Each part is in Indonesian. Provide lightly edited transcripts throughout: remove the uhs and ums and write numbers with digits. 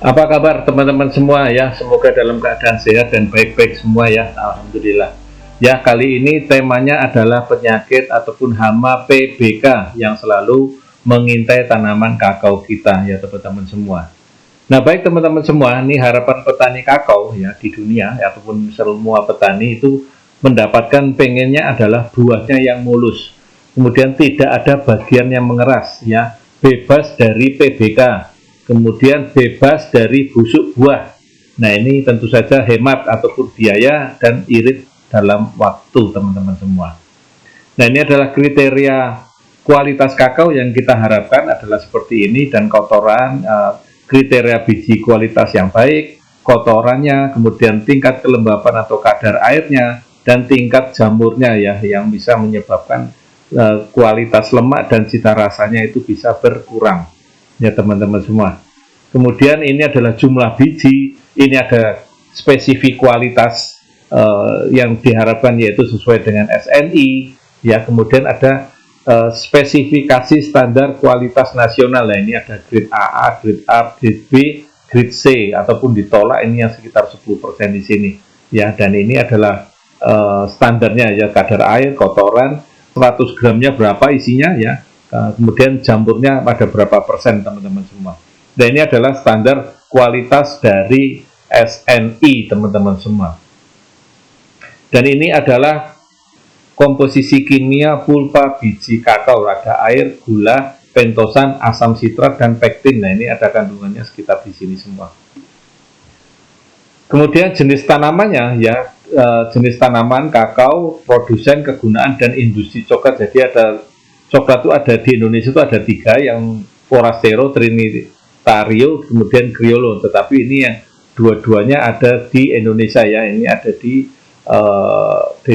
Apa kabar teman-teman semua ya? Semoga dalam keadaan sehat dan baik-baik semua ya. Alhamdulillah. Ya, kali ini temanya adalah penyakit ataupun hama PBK yang selalu mengintai tanaman kakao kita ya teman-teman semua. Nah, baik teman-teman semua, ini harapan petani kakao ya di dunia ya, ataupun semua petani itu mendapatkan pengennya adalah buahnya yang mulus. Kemudian tidak ada bagian yang mengeras ya, bebas dari PBK. Kemudian bebas dari busuk buah. Nah, ini tentu saja hemat ataupun biaya dan irit dalam waktu teman-teman semua. Nah, ini adalah kriteria kualitas kakao yang kita harapkan adalah seperti ini, dan kotoran, kriteria biji kualitas yang baik, kotorannya, kemudian tingkat kelembapan atau kadar airnya, dan tingkat jamurnya ya, yang bisa menyebabkan kualitas lemak dan cita rasanya itu bisa berkurang ya teman-teman semua. Kemudian ini adalah jumlah biji, ini ada spesifik kualitas yang diharapkan yaitu sesuai dengan SNI ya. Kemudian ada spesifikasi standar kualitas nasional. Nah, ini ada grade AA, grade A, grade B, grade C, ataupun ditolak ini yang sekitar 10% di sini ya. Dan ini adalah standarnya ya, kadar air, kotoran, 100 gramnya berapa isinya ya, kemudian jamurnya pada berapa persen teman-teman semua. Dan ini adalah standar kualitas dari SNI teman-teman semua. Dan ini adalah komposisi kimia pulpa biji kakao, ada air, gula, pentosan, asam sitrat, dan pektin. Nah, ini ada kandungannya sekitar di sini semua. Kemudian jenis tanamannya ya, jenis tanaman kakao, produsen, kegunaan, dan industri coklat. Jadi ada coklat itu ada di Indonesia itu ada 3, yang Forastero, Trinitario, kemudian Criollo. Tetapi ini yang dua-duanya ada di Indonesia ya. Ini ada di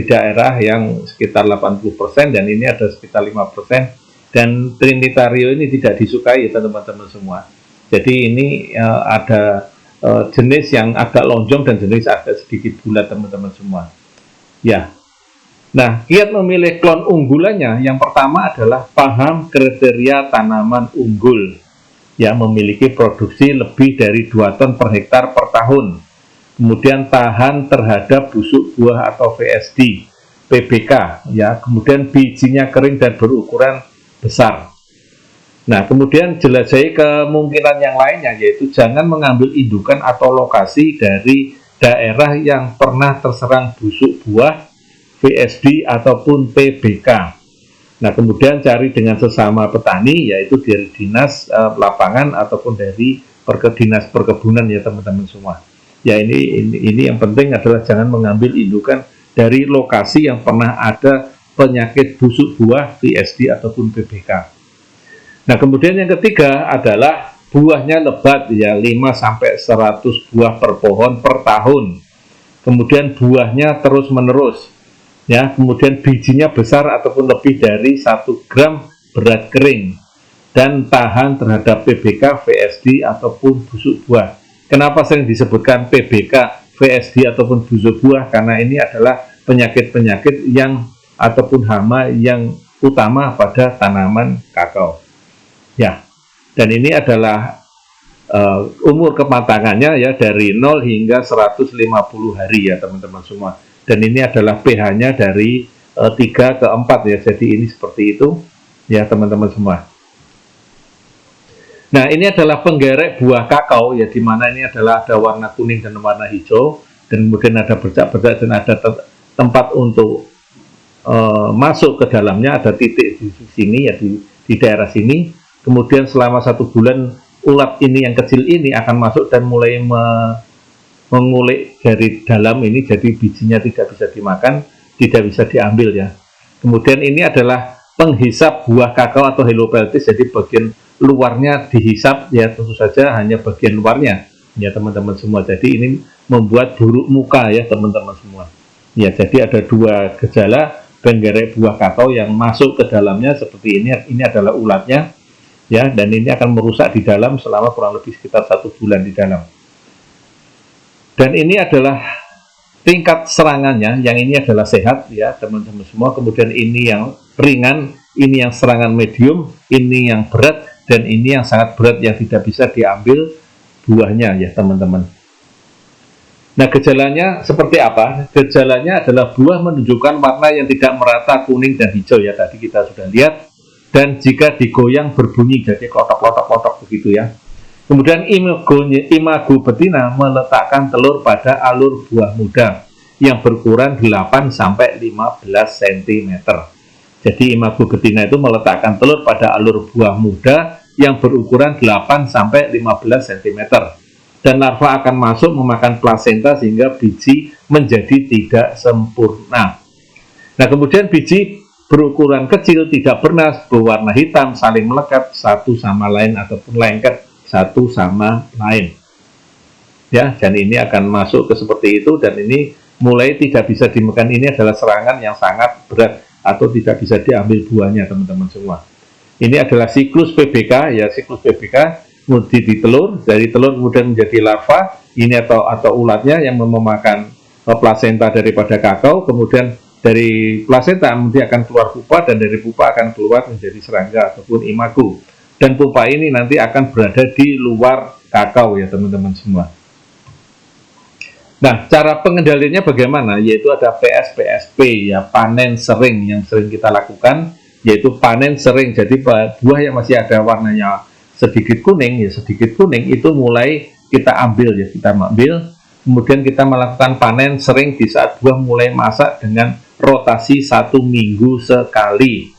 daerah yang sekitar 80%, dan ini ada sekitar 5%. Dan Trinitario ini tidak disukai ya teman-teman semua. Jadi ini ada jenis yang agak lonjong dan jenis agak sedikit bulat teman-teman semua ya. Nah, kiat memilih klon unggulannya, yang pertama adalah paham kriteria tanaman unggul yang memiliki produksi lebih dari 2 ton per hektar per tahun, kemudian tahan terhadap busuk buah atau VSD, PBK ya, kemudian bijinya kering dan berukuran besar. Nah, kemudian jelajahi kemungkinan yang lainnya, yaitu jangan mengambil indukan atau lokasi dari daerah yang pernah terserang busuk buah, VSD, ataupun PBK. Nah, kemudian cari dengan sesama petani, yaitu dari dinas lapangan ataupun dari dinas perkebunan ya teman-teman semua. Ya, ini yang penting adalah jangan mengambil indukan dari lokasi yang pernah ada penyakit busuk buah, VSD, ataupun PBK. Nah, kemudian yang ketiga adalah buahnya lebat ya, 5-100 buah per pohon per tahun. Kemudian buahnya terus-menerus ya, kemudian bijinya besar ataupun lebih dari 1 gram berat kering, dan tahan terhadap PBK, VSD, ataupun busuk buah. Kenapa sering disebutkan PBK, VSD, ataupun busuk buah? Karena ini adalah penyakit-penyakit yang ataupun hama yang utama pada tanaman kakao. Ya, dan ini adalah umur kematangannya ya, dari 0 hingga 150 hari ya teman-teman semua. Dan ini adalah pH-nya dari 3 ke 4 ya, jadi ini seperti itu ya teman-teman semua. Nah, ini adalah penggerek buah kakao ya, dimana ini adalah ada warna kuning dan warna hijau, dan kemudian ada bercak-bercak dan ada tempat untuk masuk ke dalamnya, ada titik di sini ya, di daerah sini. Kemudian selama 1 bulan ulat ini yang kecil ini akan masuk dan mulai mengulik dari dalam ini, jadi bijinya tidak bisa dimakan, tidak bisa diambil ya. Kemudian ini adalah penghisap buah kakao atau helopeltis, jadi bagian luarnya dihisap ya, tentu saja hanya bagian luarnya ya teman-teman semua. Jadi ini membuat buruk muka ya teman-teman semua ya. Jadi ada 2 gejala penggerek buah kakao yang masuk ke dalamnya seperti ini adalah ulatnya ya, dan ini akan merusak di dalam selama kurang lebih sekitar 1 bulan di dalam. Dan ini adalah tingkat serangannya, yang ini adalah sehat ya teman-teman semua. Kemudian ini yang ringan, ini yang serangan medium, ini yang berat, dan ini yang sangat berat yang tidak bisa diambil buahnya ya teman-teman. Nah, gejalanya seperti apa? Gejalanya adalah buah menunjukkan warna yang tidak merata kuning dan hijau ya, tadi kita sudah lihat. Dan jika digoyang berbunyi, jadi klotok-klotok-klotok begitu ya. Kemudian imago betina meletakkan telur pada alur buah muda yang berukuran 8-15 cm. Jadi imago betina itu meletakkan telur pada alur buah muda yang berukuran 8-15 cm. Dan larva akan masuk memakan plasenta sehingga biji menjadi tidak sempurna. Nah, kemudian biji berukuran kecil, tidak bernas, berwarna hitam, saling melekat satu sama lain ataupun lengket satu sama lain. Ya, dan ini akan masuk ke seperti itu, dan ini mulai tidak bisa dimakan. Ini adalah serangan yang sangat berat atau tidak bisa diambil buahnya teman-teman semua. Ini adalah siklus PBK ya, siklus PBK. Kemudian di telur, dari telur kemudian menjadi larva ini atau ulatnya yang memakan plasenta daripada kakao. Kemudian dari plasenta nanti akan keluar pupa, dan dari pupa akan keluar menjadi serangga ataupun imago, dan pupa ini nanti akan berada di luar kakao ya teman-teman semua. Nah, cara pengendaliannya bagaimana? Yaitu ada PSP ya, panen sering yang sering kita lakukan, yaitu panen sering. Jadi buah yang masih ada warnanya sedikit kuning ya, sedikit kuning itu mulai kita ambil ya, kita ambil. Kemudian kita melakukan panen sering di saat buah mulai masak dengan rotasi 1 minggu sekali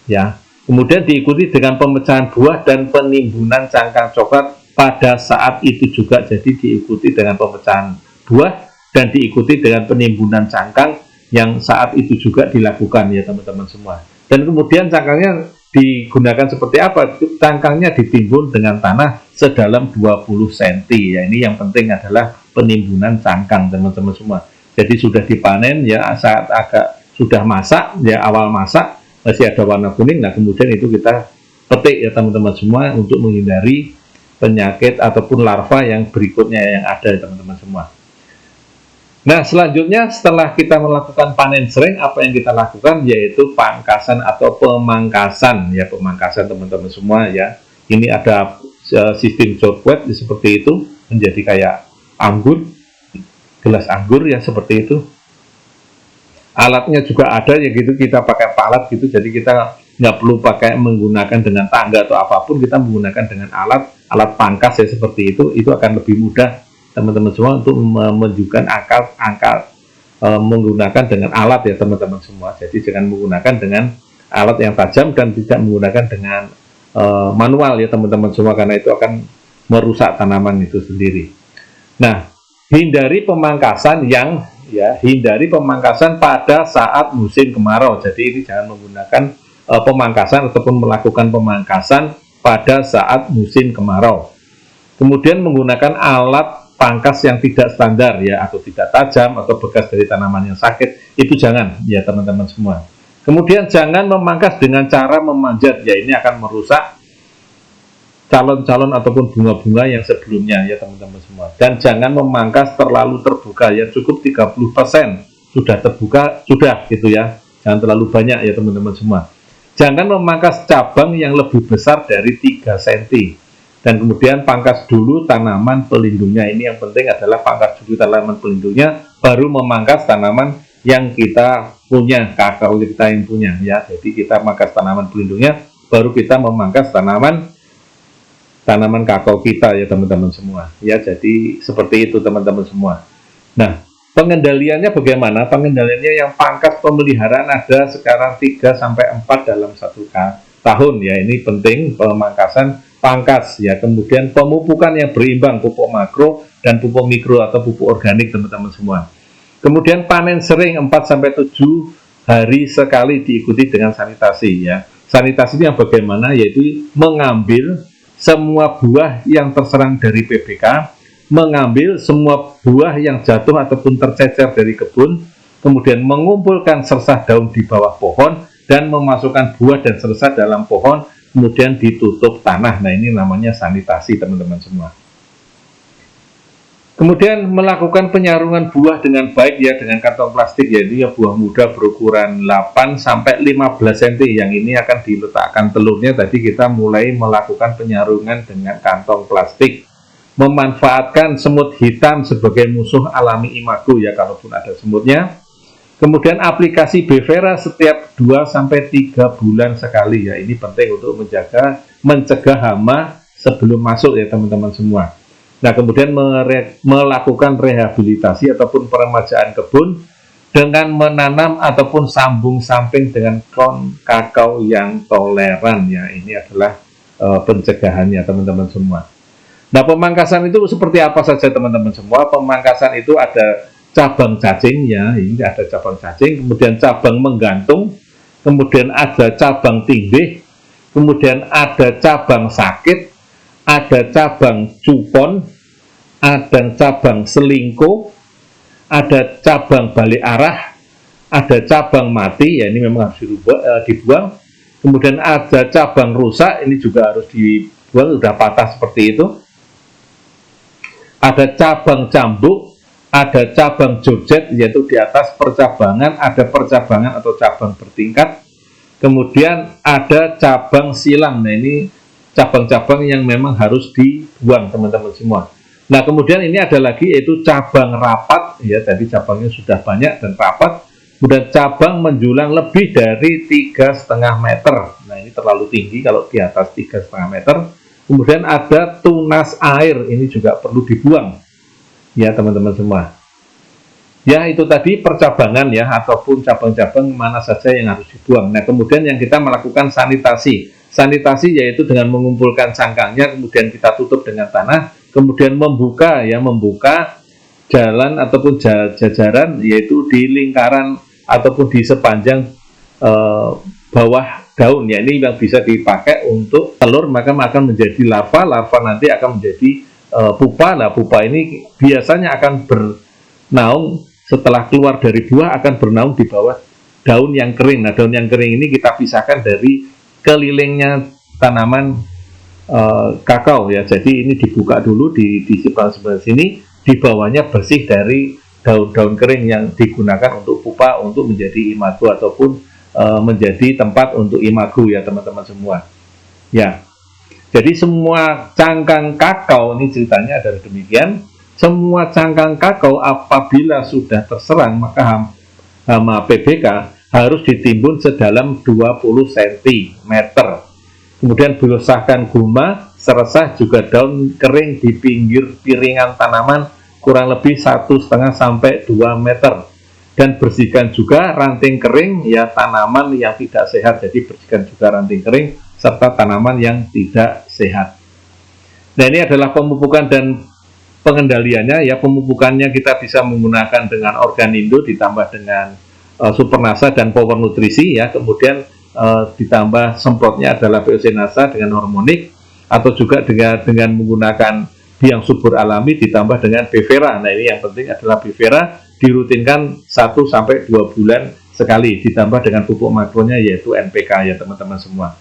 ya. Kemudian diikuti dengan pemecahan buah dan penimbunan cangkang coklat pada saat itu juga. Jadi diikuti dengan pemecahan buah dan diikuti dengan penimbunan cangkang yang saat itu juga dilakukan ya teman-teman semua. Dan kemudian cangkangnya digunakan seperti apa? Cangkangnya ditimbun dengan tanah sedalam 20 cm ya. Ini yang penting adalah penimbunan cangkang teman-teman semua. Jadi sudah dipanen ya, saat agak sudah masak ya, awal masak masih ada warna kuning. Nah, kemudian itu kita petik ya teman-teman semua untuk menghindari penyakit ataupun larva yang berikutnya yang ada teman-teman semua. Nah, selanjutnya setelah kita melakukan panen sering, apa yang kita lakukan yaitu pangkasan atau pemangkasan ya, pemangkasan teman-teman semua ya. Ini ada sistem jordwet seperti itu, menjadi kayak anggur, gelas anggur ya seperti itu. Alatnya juga ada ya gitu, kita pakai palat gitu, jadi kita nggak perlu pakai menggunakan dengan tangga atau apapun, kita menggunakan dengan alat pangkas ya seperti itu akan lebih mudah teman-teman semua untuk menunjukkan angka menggunakan dengan alat ya teman-teman semua. Jadi jangan menggunakan dengan alat yang tajam dan tidak menggunakan dengan manual ya teman-teman semua, karena itu akan merusak tanaman itu sendiri. Nah, hindari pemangkasan pada saat musim kemarau. Jadi ini jangan menggunakan pemangkasan ataupun melakukan pemangkasan pada saat musim kemarau. Kemudian menggunakan alat pangkas yang tidak standar ya, atau tidak tajam atau bekas dari tanaman yang sakit, itu jangan ya teman-teman semua. Kemudian jangan memangkas dengan cara memanjat ya, ini akan merusak calon-calon ataupun bunga-bunga yang sebelumnya ya teman-teman semua. Dan jangan memangkas terlalu terbuka ya, cukup 30% sudah terbuka sudah gitu ya, jangan terlalu banyak ya teman-teman semua. Jangan memangkas cabang yang lebih besar dari 3 cm. Dan kemudian pangkas dulu tanaman pelindungnya. Ini yang penting adalah pangkas dulu tanaman pelindungnya, baru memangkas tanaman yang kita punya, kakao kita yang punya ya. Jadi kita mangkas tanaman pelindungnya, baru kita memangkas tanaman kakao kita ya teman-teman semua ya. Jadi seperti itu teman-teman semua. Nah, pengendaliannya bagaimana? Pengendaliannya yang pangkas pemeliharaan ada sekarang 3-4 dalam 1 tahun ya. Ini penting pemangkasan pangkas ya. Kemudian pemupukan yang berimbang, pupuk makro dan pupuk mikro atau pupuk organik teman-teman semua. Kemudian panen sering 4-7 hari sekali diikuti dengan sanitasi ya. Sanitasi yang bagaimana? Yaitu mengambil semua buah yang terserang dari PBK, mengambil semua buah yang jatuh ataupun tercecer dari kebun, kemudian mengumpulkan sersah daun di bawah pohon dan memasukkan buah dan sersah dalam pohon, kemudian ditutup tanah. Nah, ini namanya sanitasi teman-teman semua. Kemudian melakukan penyarungan buah dengan baik ya, dengan kantong plastik, yaitu ya buah muda berukuran 8-15 cm. Yang ini akan diletakkan telurnya. Tadi kita mulai melakukan penyarungan dengan kantong plastik. memanfaatkan semut hitam sebagai musuh alami imago ya kalaupun ada semutnya. Kemudian aplikasi Bevera setiap 2-3 bulan sekali ya, ini penting untuk mencegah hama sebelum masuk ya teman-teman semua. Nah kemudian melakukan rehabilitasi ataupun peremajaan kebun dengan menanam ataupun sambung samping dengan klon kakao yang toleran ya, ini adalah pencegahannya teman-teman semua. Nah pemangkasan itu seperti apa saja teman-teman semua? Pemangkasan itu ada cabang cacingnya, ini ada cabang cacing, kemudian cabang menggantung, kemudian ada cabang tindih, kemudian ada cabang sakit, ada cabang cupon, ada cabang selingkuh, ada cabang balik arah, ada cabang mati, ya ini memang harus dibuang, kemudian ada cabang rusak, ini juga harus dibuang, sudah patah seperti itu, ada cabang cambuk, ada cabang jojet, yaitu di atas percabangan, ada percabangan atau cabang bertingkat, kemudian ada cabang silang. Nah ini cabang-cabang yang memang harus dibuang teman-teman semua. Nah kemudian ini ada lagi yaitu cabang rapat, ya tadi cabangnya sudah banyak dan rapat, kemudian cabang menjulang lebih dari 3,5 meter. Nah ini terlalu tinggi kalau di atas 3,5 meter. Kemudian ada tunas air, ini juga perlu dibuang ya teman-teman semua. Ya itu tadi percabangan ya, ataupun cabang-cabang mana saja yang harus dibuang. Nah kemudian yang kita melakukan sanitasi. Sanitasi yaitu dengan mengumpulkan cangkangnya, kemudian kita tutup dengan tanah, kemudian membuka jalan ataupun jajaran, yaitu di lingkaran ataupun di sepanjang bawah daun ya, ini yang bisa dipakai untuk telur, maka akan menjadi larva, larva nanti akan menjadi pupa. Nah pupa ini biasanya akan bernaung setelah keluar dari buah, akan bernaung di bawah daun yang kering. Nah daun yang kering ini kita pisahkan dari kelilingnya tanaman kakao ya, jadi ini dibuka dulu di sebelah sini, di bawahnya bersih dari daun-daun kering yang digunakan untuk pupa, untuk menjadi imago ataupun menjadi tempat untuk imago ya teman-teman semua ya. Jadi semua cangkang kakao, ini ceritanya adalah demikian, semua cangkang kakao apabila sudah terserang maka hama PBK harus ditimbun sedalam 20 cm. Kemudian biosahkan guma, seresah juga daun kering di pinggir piringan tanaman kurang lebih 1,5 sampai 2 meter. Dan bersihkan juga ranting kering ya tanaman yang tidak sehat, jadi bersihkan juga ranting kering serta tanaman yang tidak sehat. Nah ini adalah pemupukan dan pengendaliannya ya. Pemupukannya kita bisa menggunakan dengan Organindo ditambah dengan Supernasa dan Power Nutrisi ya, kemudian ditambah semprotnya adalah Biosenasa dengan hormonik, atau juga dengan menggunakan biang subur alami ditambah dengan Bevera. Nah ini yang penting adalah Bevera dirutinkan 1-2 bulan sekali, ditambah dengan pupuk makronya yaitu NPK ya teman-teman semua.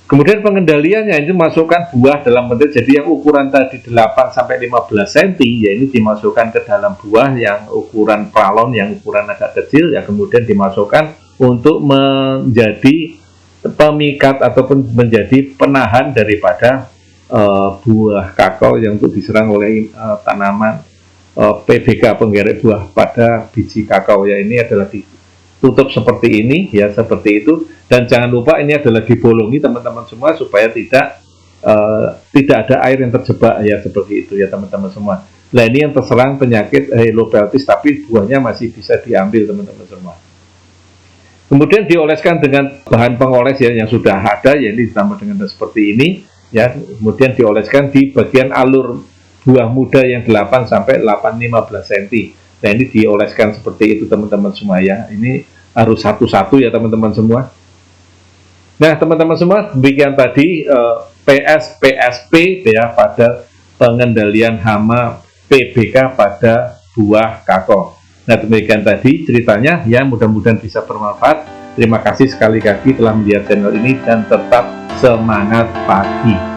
Kemudian pengendaliannya itu masukkan buah dalam bentuk, jadi yang ukuran tadi 8-15 cm ya ini dimasukkan ke dalam buah yang ukuran pralon, yang ukuran agak kecil ya, kemudian dimasukkan untuk menjadi pemikat ataupun menjadi penahan daripada buah kakao yang untuk diserang oleh tanaman PBK, penggerek buah pada biji kakao ya. Ini adalah ditutup seperti ini ya, seperti itu. Dan jangan lupa ini adalah dibolongi teman-teman semua supaya tidak ada air yang terjebak ya, seperti itu ya teman-teman semua. Nah ini yang terserang penyakit Helopeltis tapi buahnya masih bisa diambil teman-teman semua. Kemudian dioleskan dengan bahan pengoles ya yang sudah ada ya, ini ditambah dengan seperti ini ya, kemudian dioleskan di bagian alur buah muda yang 8-15 cm. Nah ini dioleskan seperti itu teman-teman semua ya, ini harus satu-satu ya teman-teman semua. Nah teman-teman semua, demikian tadi PSP ya pada pengendalian hama PBK pada buah kakao. Nah demikian tadi ceritanya ya, mudah-mudahan bisa bermanfaat. Terima kasih sekali lagi telah melihat channel ini dan tetap semangat pagi.